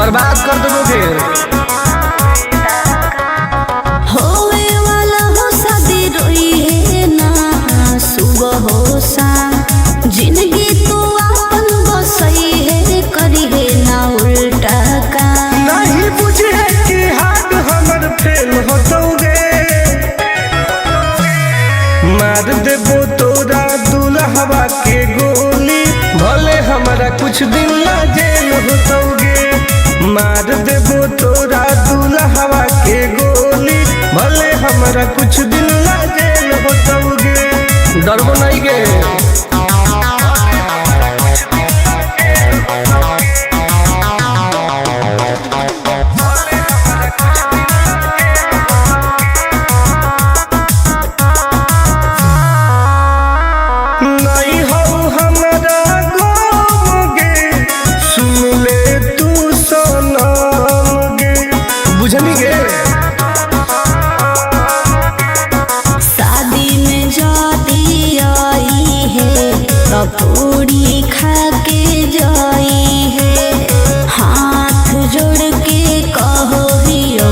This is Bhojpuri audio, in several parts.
बर्बाद कर दोगे। होवे वाला हो शादी रोई है ना सुबह हो शाम, जिंदगी तू अपन बसई है करी है ना उल्टा काम। नहीं बुझे कि हाथ हमर फेल होतोगे, मार देबो तोरा दुल्हवा के गोली, भले हमारा कुछ दिन ना जेल होतोगे। मार देबो तोरा दुल्हवा के गोली, भले हमारा कुछ दिन ना जेल होतोगे। डरबो नहीं गे। शादी में जाती आई है पूरी खा के जाई है, हाथ जोड़ के कहो हियो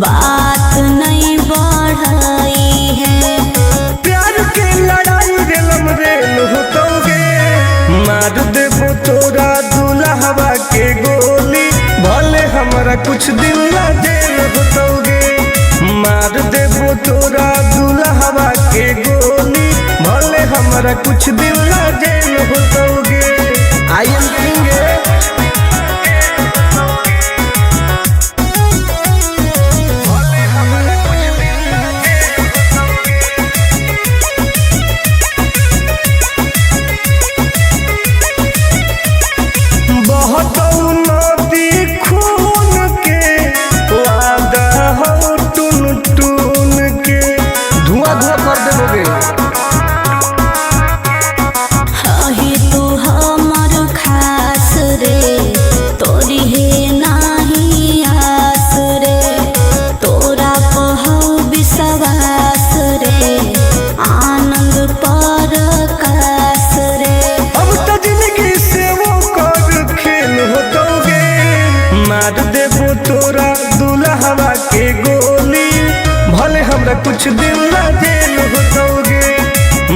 बात नहीं बढ़ाई है। प्यार के लड़ाई रेलम रेल होतोगे, मार देबो तोरा दुल्हवा के गोली, भले हमारा कुछ दिन ना जेल होतोगे। मार देबो तोरा दुल्हवा के गोली, भले हमारा कुछ दिन ना जेल होतोगे। I am king. मार देबो तोरा दुल्हवा के गोली, भले हमरा कुछ दिन ना जेल होतोगे।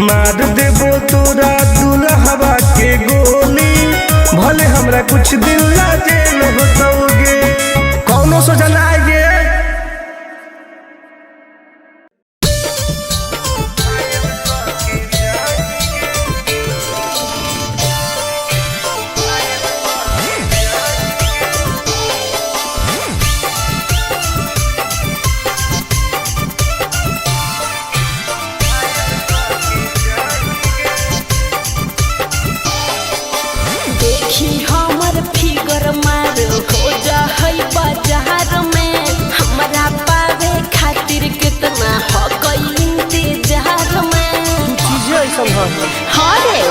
मार देबो तोरा दुल्हवा के गोली, भले हमरा कुछ दिन ना जेल होतोगे। कौनो सोचा ना आइए। हमर फिगर मार हो जा है बाजार में, हमरा पावे खातिर कितना हो गई इंतजार में। हरे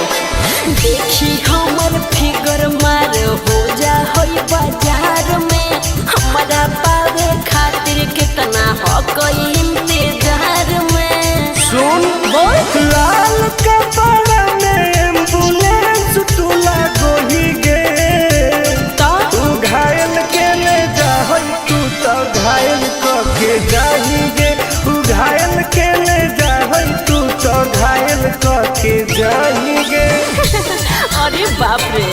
देखी हमर फिगर मार हो जा है बाजार में, हमरा पावे खातिर कितना हो गई इंतजार में। सुन बोल लाल कपड़ा में एम्बुलेंस तुला गोही गे, तू घायल के ले जाहई, तू तो घायल के जाही गे। तू घायल के ले जाहई, तू तो घायल के जाही गे। अरे बाप रे।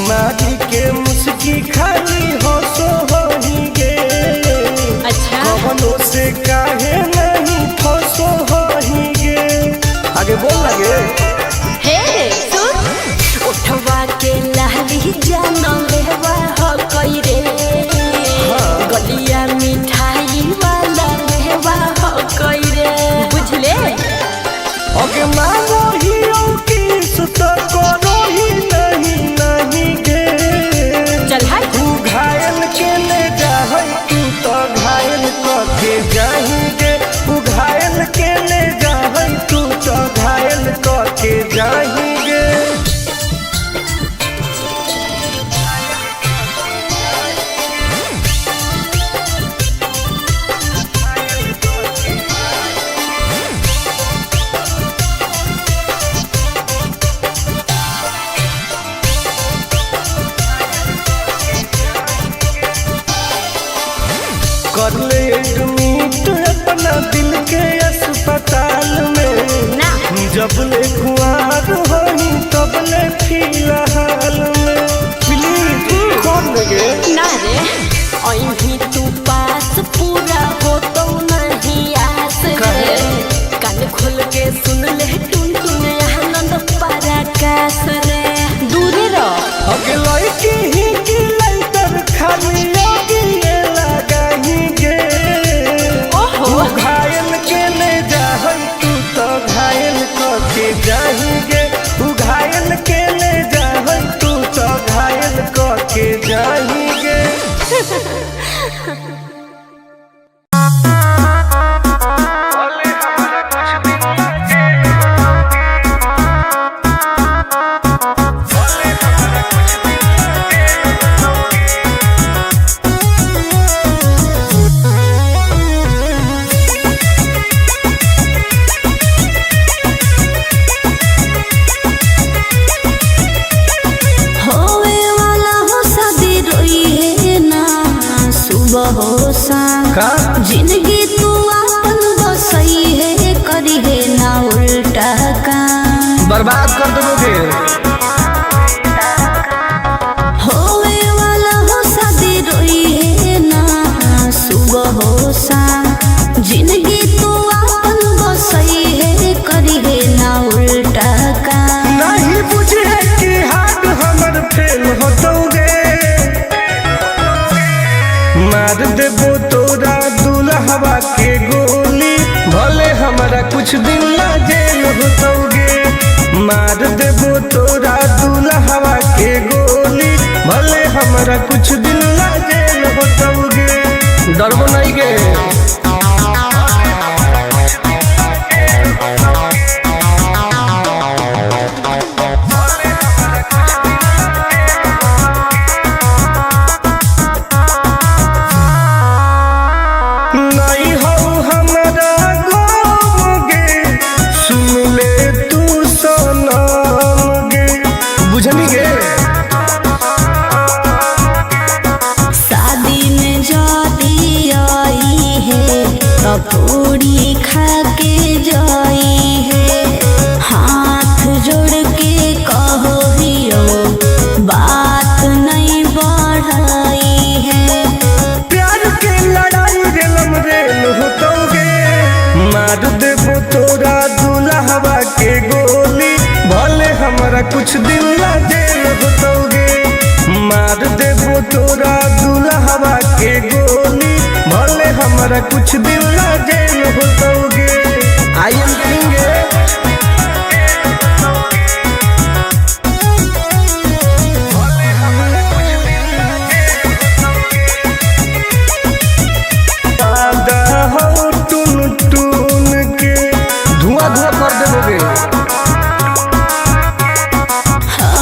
मारी के मुस्की खाली हो सो होही गे। अच्छा कवनो से काहे नहीं फसो होही गे। आगे बोल लगे। हे सुन उठवा के लाली जाना लेवा हो कई रे, गलिया मिठाई वाला लेवा हो कई रे, बुझले। ओके मानो ही की सुत करो ही नहीं गे। चल हाय तू घायल के ले जाहई, तू तो घायल के जाही गे। तू घायल के ले जाहई, तू तो घायल के जबले कुआर होई तबले फिलहाल में प्लीज खोल गे ना रे अभी तू पास पूरा हो तो नहीं आस रे कान खोल के सुन ले टुन टुन आनंद पराकाश रे दूरे रह अगलाई की ही की लाइटर खाली लगी लगाही गे ओहो घायल के ले जाहई तू तो घायल के जाही गे तू घायल के ले जाहई तू तो घायल के जाही गे जिंदगी तू अपन बसई है करी है ना उल्टा काम बर्बाद कर दोगे होवे वाला हो शादी रोई है ना सुबह हो शाम जिंदगी तू अपन बसई है करी है ना उल्टा काम नहीं बुझे कि हाथ हमर फेल होतोगे मार देबो तोरा दुल्हवा के गोली भले हमारा कुछ दिन ला जेल होतोगे मार देबो तोरा दुल्हवा के गोली भले हमारा कुछ दिन ला जेल होतोगे डरबो नहीं गे पूरी खा के जाई है हाथ जोड़ के कहो हियो बात नहीं बढ़ाई है प्यार के लड़ाई रेलम रेल होतोगे मार देबो तोरा दुल्हवा के गोली भले हमारा कुछ दिन ला जेल होतोगे मार देबो तोरा दुल्हवा के गोली भले हमारा कुछ दिन ला जेल होतोगे आई एम किंग दादा हो टुन टुन के धुआं धुआं कर देबोगे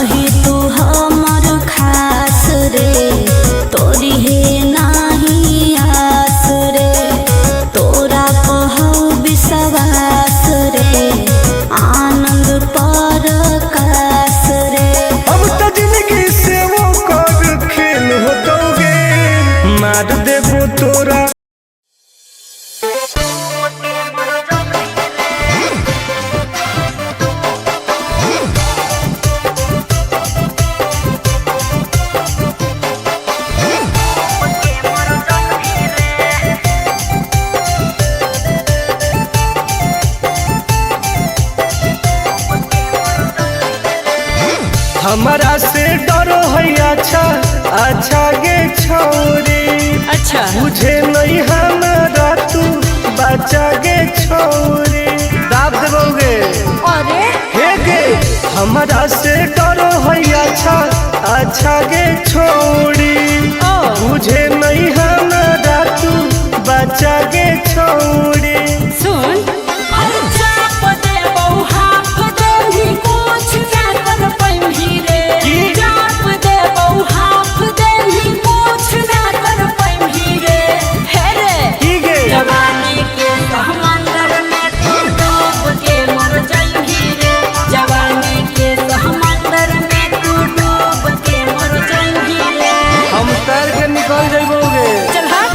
ही तू हमर खास रे तोरी है नाही आस रे तोरा कहू विश्वास रे आनंद परकाश रे अब तो जिंदगी से वो कर खेल होतोगे मार देबो तोरा हमारा से डरो है अच्छा अच्छा गे छोरी अच्छा मुझे नहीं हमारा तू बचा गे छोरी दाब देबोगे अरे हे गे हमारा से डरो है अच्छा अच्छा गे छोरी मुझे नहीं हमारा तू बचा गे छोरी सुन अरे चाप दे बहु हाफ दे ही कुछ ना कर पैंभी रे चाप दे बहु हाफ दे ही कुछ ना कर पैंभी रे हे रे ठीक है जवानी के समंदर में तू डूब के मर जाएगी रे जवानी के समंदर में तू डूब के मर जाएगी रे हम तैर के निकल जाइबोगे चल हट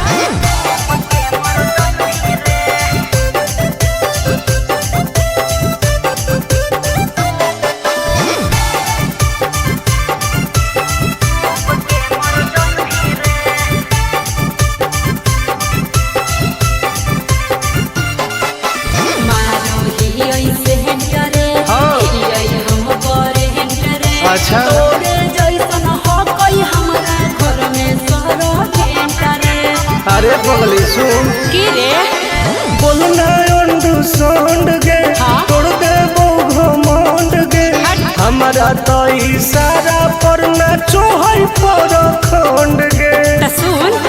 पर खंड गे सुन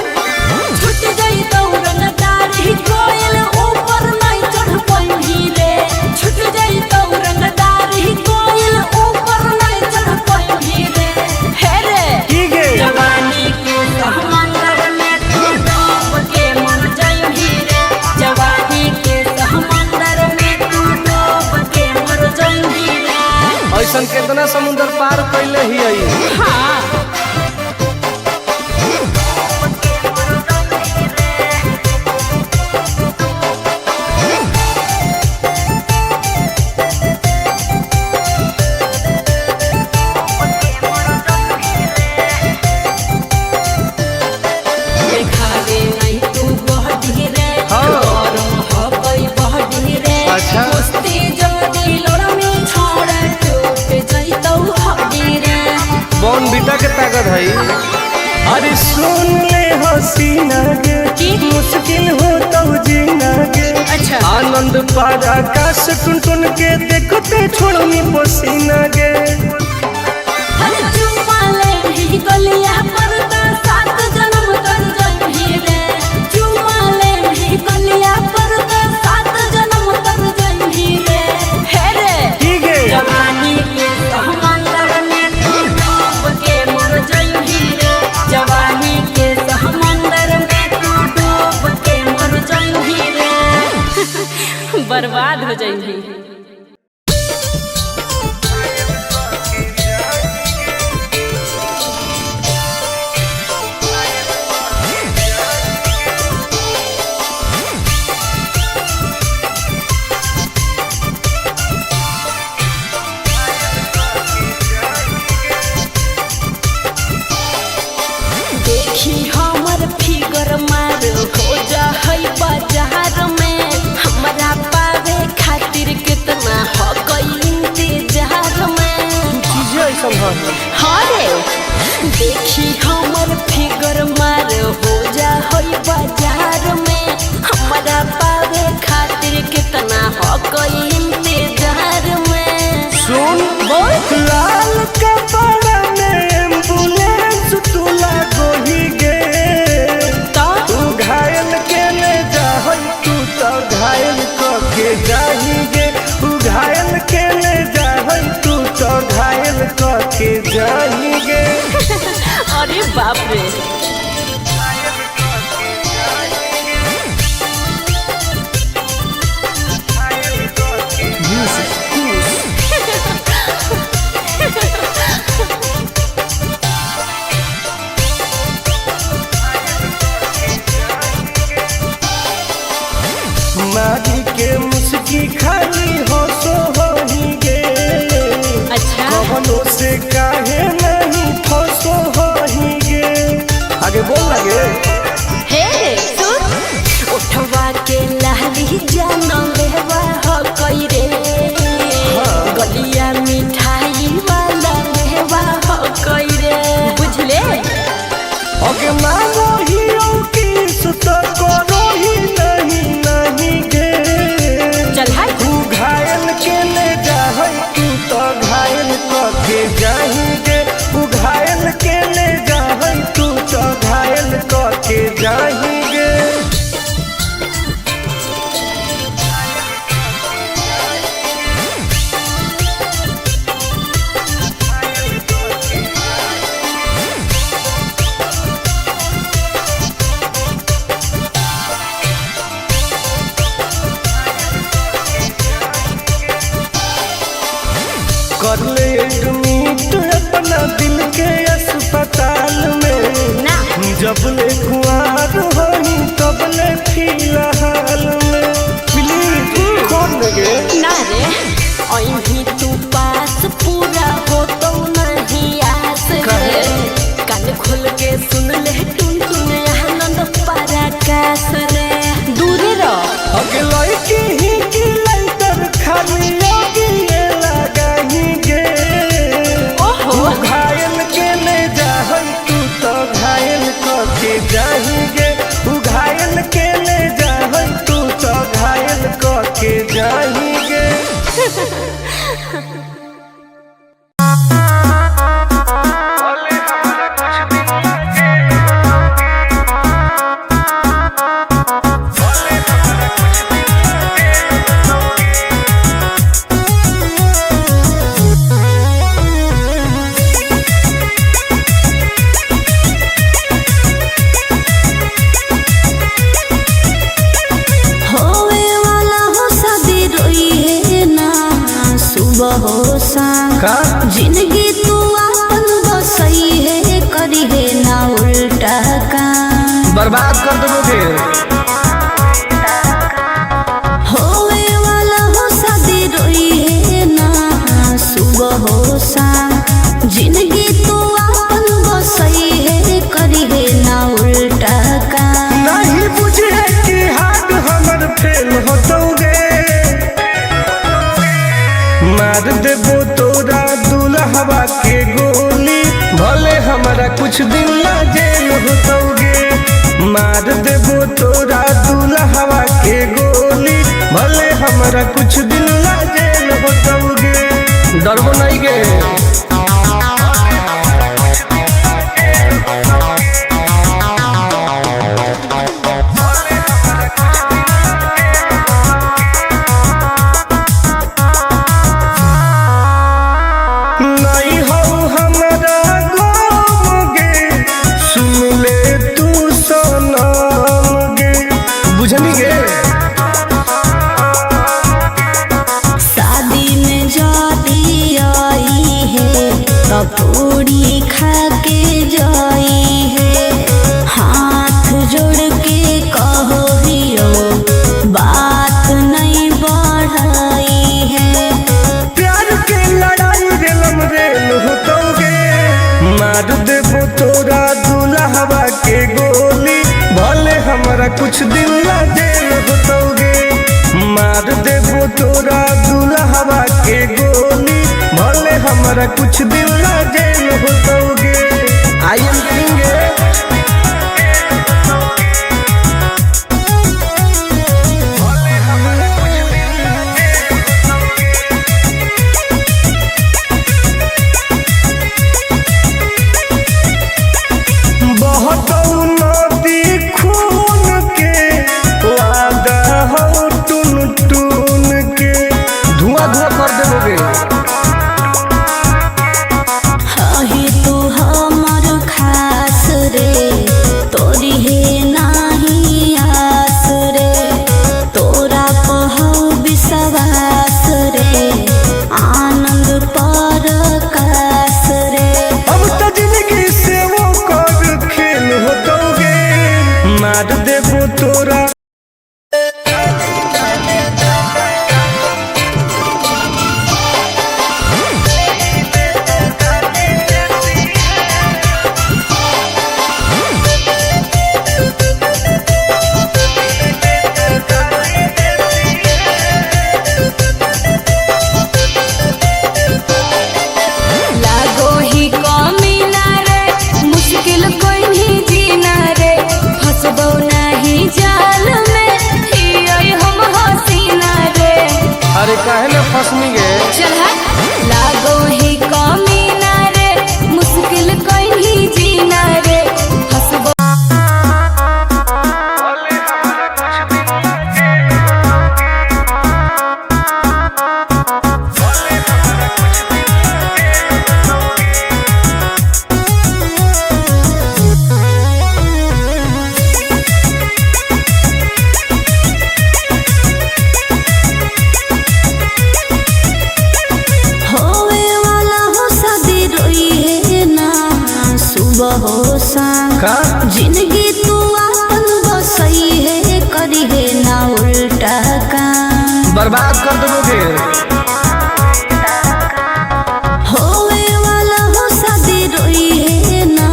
छूट गई दौड़न दारी कोयल ऊपर नहीं चढ़ पाई रे छूट गई दौड़न दारी कोयल ऊपर नहीं चढ़ पाई रे हे रे की गे जवानी के समंदर में तू डूब के मर जाई रे जवानी के समंदर में तू डूब के मर जाई रे ऐसन कितना समुद्र पार कैले ही आई हाँ देखावे नहीं तू बहडी रे और मोहब्बत बहडी रे अच्छा। कुश्ती जोड़ी लड़मी छोड़ टूट जइतौ हड्डी रे बॉन बीटा के ताकत है अरे सुन ले हसीना गे की? मुश्किल हो तो जीना गे अच्छा। आनंद पार आकाश टुन टुन के देखते छोड़नी पसीना गे हर चुम्मा ले ही गलिया पर तो 7 जन्म कर जइही रे चुम्मा ले ही गलिया पर तो 7 जन्म कर जइही रे हे रे की गे जवानी के समंदर में तू डूब के मर जाई रे जवानी के समंदर में तू डूब के मर जाई रे बर्बाद हो जाई देखी हमर फिगर मार हो जा है बाजार में हमरा पावे खातिर कितना हो गई इंतजार में चीजें ऐसा है हरे देखी हमर फिगर मार हो जा है बाजार में हमरा पावे खातिर कितना हो गई इंतजार में सुन बोल लाल कपड़ा में एम्बुलेंस तुला गोही गे तो तू घायल के ले जा तू तो घायल के जाही गे तू घायल के ले जा तू तो घायल के जाही गे अरे बाप रे मारी के मुस्की खाली हो सो होही गे अच्छा कवनो से काहे नहीं फसो होही गे आगे बोल लगे हे सुन उठवा के लहली जान लेवा हो कई रे गलिया मिठाई वाला लेवा हो कई रे बुझले ओके मानो ही की सुत करो ही नहीं गे चल हाय तू घायल के ले जा तू तो घायल के जाही गे तू घायल के ले जा तू तो घायल के जाही गे कर ले एडमिट अपना दिल के अस्पताल में ना जब ले कुआर होई तब ले फिलहाल में प्लीज खोल गे ना रे अहीं तू पास पूरा हो तो नहीं आस रे कान खोल के सुन ले टुन टुन आनंद पराकाश रे दूर रह अगला की ही की लंतर खाली योगी ये लगाही गे ओहो तू घायल के ले जा तू तो घायल के जाही गे तू घायल के ले जा तू तो घायल के जाही गे भले हमारा कुछ सुबह हो शाम का जिंदगी तू अपन बसई है करी है ना उल्टा काम बर्बाद कर दोगे। होवे वाला हो शादी रोई है ना सुबह हो शाम जिंदगी तू अपन बसई है करी है ना उल्टा काम नहीं बुझे कि हाथ हमर फेल होतोगे मार देबो तोरा दुल्हवा के गोली भले हमारा कुछ दिन ला जेल होतोगे मार देबो तोरा दुल्हवा के गोली भले हमारा कुछ दिन ला जेल होतोगे डरबो नहीं गे। नहीं हो हमारा गाँव गे सुन ले तू सनम गे बुझनी गे। शादी में जाती आई है तो पूरी खा के जाई है हाथ जोड़ के कहो हियो बात नहीं बढ़ाई है प्यार के लड़ाई रेलम रेल होतोगे मार देबो तोरा दुल्हवा के गोली भले हमारा कुछ दिन ला जेल होतोगे मार देबो तोरा दुल्हवा के गोली भले हमारा कुछ दिन ला जेल होतोगे। आई एम किंग बहुत नदी खून के वादा हो टून टून के धुआं धुआं कर देबोगे। ही तू हमर खास रे तोरी है नाही आस रे तोरा पहौ विश्वास रे आनंद पर कास रे अब तो जिंदगी से वो कर खेल होतोगे मार देबो तोरा लागो ही कमीना रे मुश्किल कोई नहीं जीना रे फंसबो नहीं जाल में हियोई हम हसीना रे। अरे काहे ना फंसनी गे। चल हट लागो ही कमीना रे मुश्किल कोई नहीं जीना रे फंसबो होवे वाला हो शादी रोई है ना सुबह हो शाम का जिंदगी तू अपन बसई है करी है ना उल्टा काम बर्बाद कर दोगे। होवे वाला हो शादी रोई है ना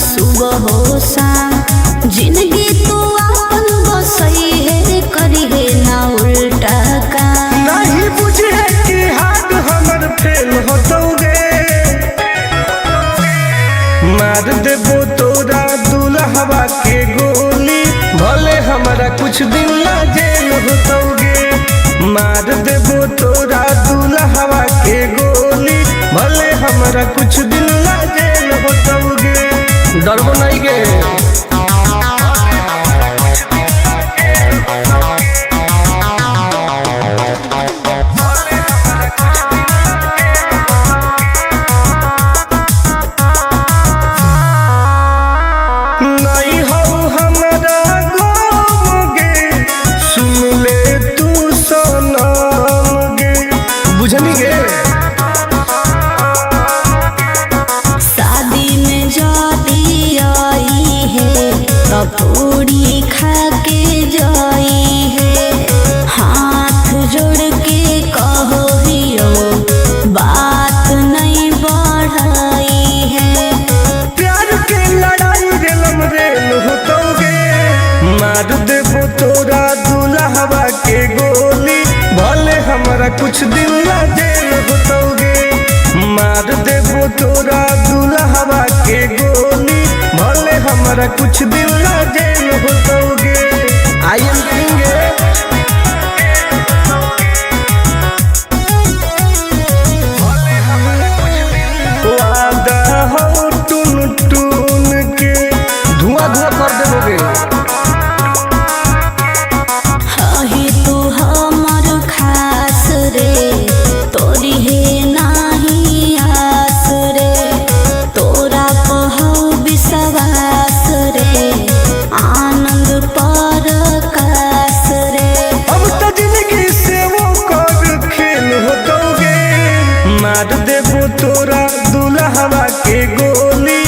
सुबह हो शाम जिंदगी तू अपन बसई है करी है ना उल्टा काम नहीं बुझे कि हाथ हमर फेल होतोगे मार देबो तोरा दुल्हवा के गोली भले हमारा कुछ दिन ला जेल होतोगे मार देबो तोरा दुल्हवा के गोली भले हमारा कुछ दिन ला जेल होतोगे डरबो नहीं गे। नहीं हो हमारा गाँव गे सुन ले तू सनम गे बुझनी गे। पूरी खा के जाई है। हाथ जोड़ के कहो हियो बात नहीं बढ़ाई है। प्यार के लड़ाई रेलम रेल होतोगे, मार देबो तोरा दुल्हवा के गोली, भले हमरा कुछ दिन ला जेल होतोगे। मार देबो तोरा दुल्हवा के गोली, भले हमरा कुछ दिन ला जेल होतोगे। आई एम किंग वादा हो टून टून के धुआं धुआं कर देबोगे। हही तू हमर खास रे, तोरी है नाही आस रे। तोरा कहौ विश्वास रे, आनंद पर कास रे। अब तो जिंदगी से वो कर खेल होतोगे, मार देबो तोरा दुल्हवा के गोली,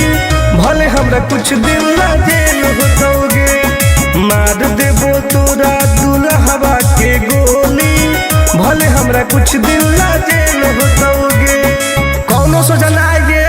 भले हमरा कुछ दिन ला जेल होतोगे। मार देबो तोरा दुल्हवा के गोली, भले हमरा कुछ दिन ला जेल होतोगे। कौनो सोचा ना आइए।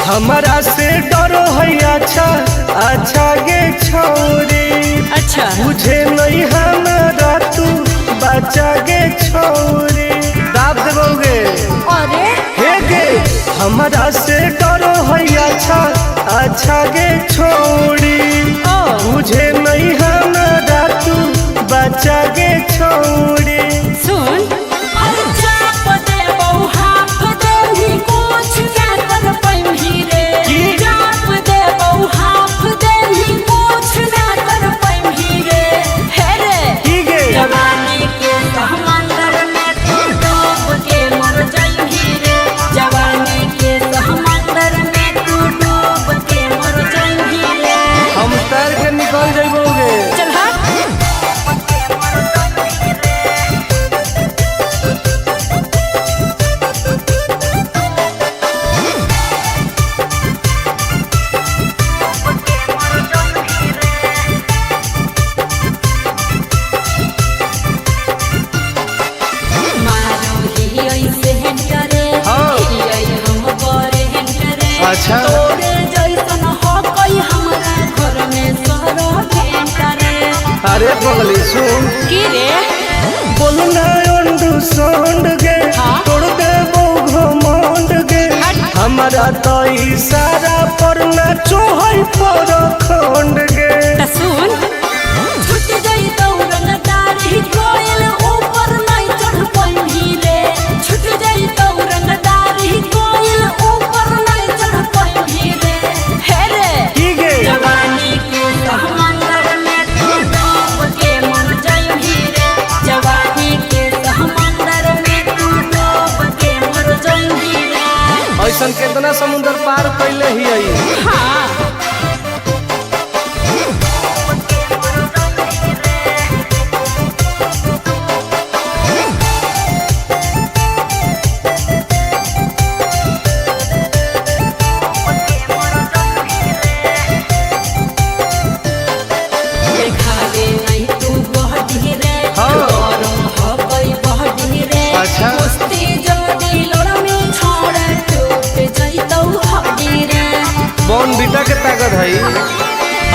हमारा से डरो है अच्छा अच्छा गे छोरी, अच्छा मुझे नहीं हमारा तू बचा गे छोरी। दाब देबोगे अरे हे गे, हमारा से डरो है अच्छा अच्छा गे छोरी, मुझे नहीं हमारा तू बचा गे छोरी। सुन हम तैर के निकल जाइबोगे। चल हट। अच्छा अरे पगली सुन की रे बोलना अंडू सांड गे, तोड़ दे वो घमंड गे। हमारा तो इशारा पर नाचो है पर खंड गे। सुन छूट गई दौड़न दारी कोयल ऊपर नहीं चढ़ पाई रे। छूट गई दौड़न दारी कोयल ऊपर नहीं चढ़ पाई रे। हे रे ठीक है जवानी के समंदर में तू डूब के मर जाई रे। जवानी के समंदर में तू डूब के मर जाई रे। ऐसा कितना समुद्र पार कैले ही आई। हाँ अच्छा बॉन बीटा के ताकत है।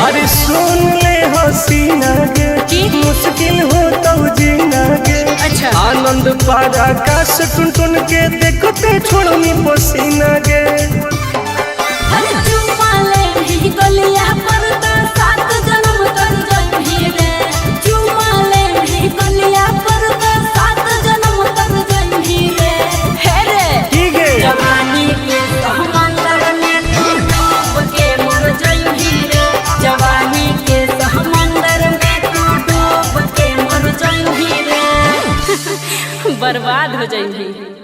अरे सुन ले हसीना गे, मुश्किल हो तो जीना गे। अच्छा आनंद पार आकाश टुन टुन के देखते छोड़नी पसीना गे। हो जाएंगी।